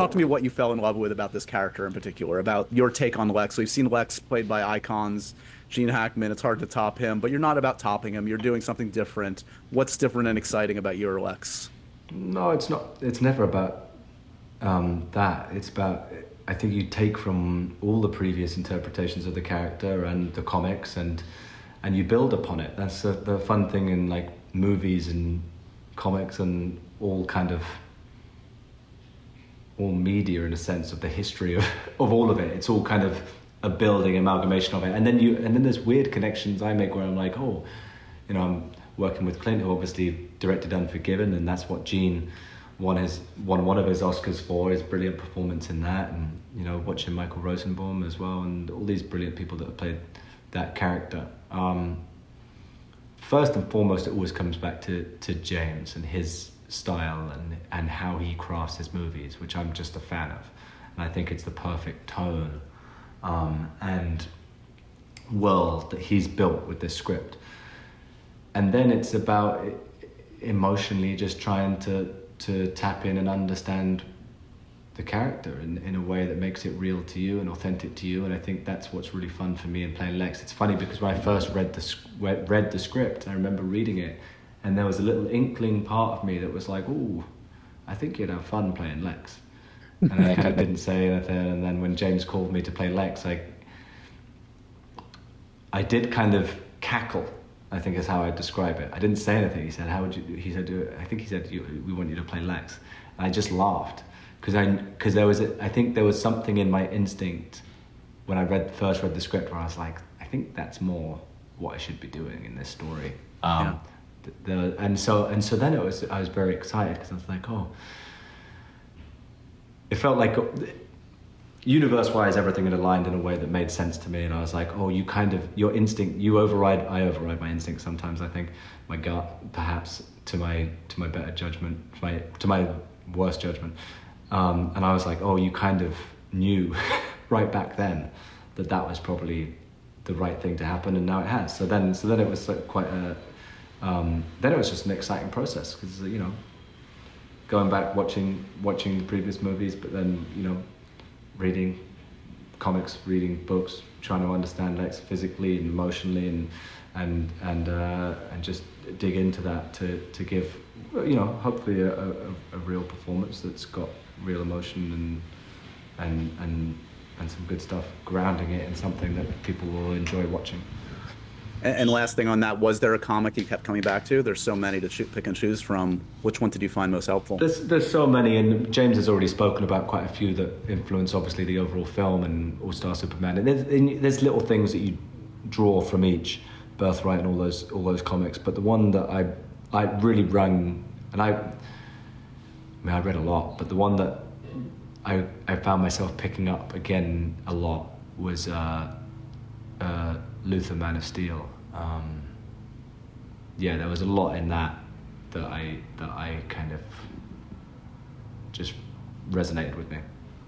talk to me what you fell in love with about this character in particular, about your take on Lex. We've seen Lex played by icons, Gene Hackman. It's hard to top him, but you're not about topping him. You're doing something different. What's different and exciting about your Lex? No, it's not. It's never about that. It's about, I think you take from all the previous interpretations of the character and the comics, and you build upon it. That's the fun thing in like movies and comics and all media, in a sense, of the history of all of it. It's all kind of a building amalgamation of it, and then there's weird connections I make where I'm like, oh, I'm working with Clint, who obviously directed Unforgiven, and that's what Gene won one of his Oscars for, his brilliant performance in that, and watching Michael Rosenbaum as well, and all these brilliant people that have played that character. First and foremost, it always comes back to James and his style and how he crafts his movies, which I'm just a fan of, and I think it's the perfect tone and world that he's built with this script. And then it's about emotionally just trying to tap in and understand the character in a way that makes it real to you and authentic to you. And I think that's what's really fun for me in playing Lex. It's funny because when I first read the script, I remember reading it, and there was a little inkling part of me that was like, ooh, I think you'd have fun playing Lex. And I kind of didn't say anything. And then when James called me to play Lex, I did kind of cackle, I think is how I describe it. I didn't say anything. He said, "How would you?" He said, "I think he said we want you to play Lex." And I just laughed because there was something in my instinct when I first read the script where I was like, I think that's more what I should be doing in this story. Yeah. And so then I was very excited because I was like, oh, it felt like universe-wise everything had aligned in a way that made sense to me, and I was like, oh, your instinct, I override my instinct sometimes, I think, my gut perhaps to my better judgment, to my worst judgment, and I was like, oh, you kind of knew right back then that was probably the right thing to happen, and now it has. So then it was like quite a then it was just an exciting process because going back watching the previous movies, but then reading comics, reading books, trying to understand Lex physically and emotionally, and just dig into that to give hopefully a real performance that's got real emotion and some good stuff, grounding it in something that people will enjoy watching. And last thing on that, was there a comic you kept coming back to? There's so many to pick and choose from. Which one did you find most helpful? There's so many, and James has already spoken about quite a few that influence obviously the overall film and All-Star Superman. And there's little things that you draw from each, Birthright and all those comics. But the one that I really rung, and I read a lot, but the one that I found myself picking up again a lot was Luthor, Man of Steel. There was a lot in that I kind of just resonated with me.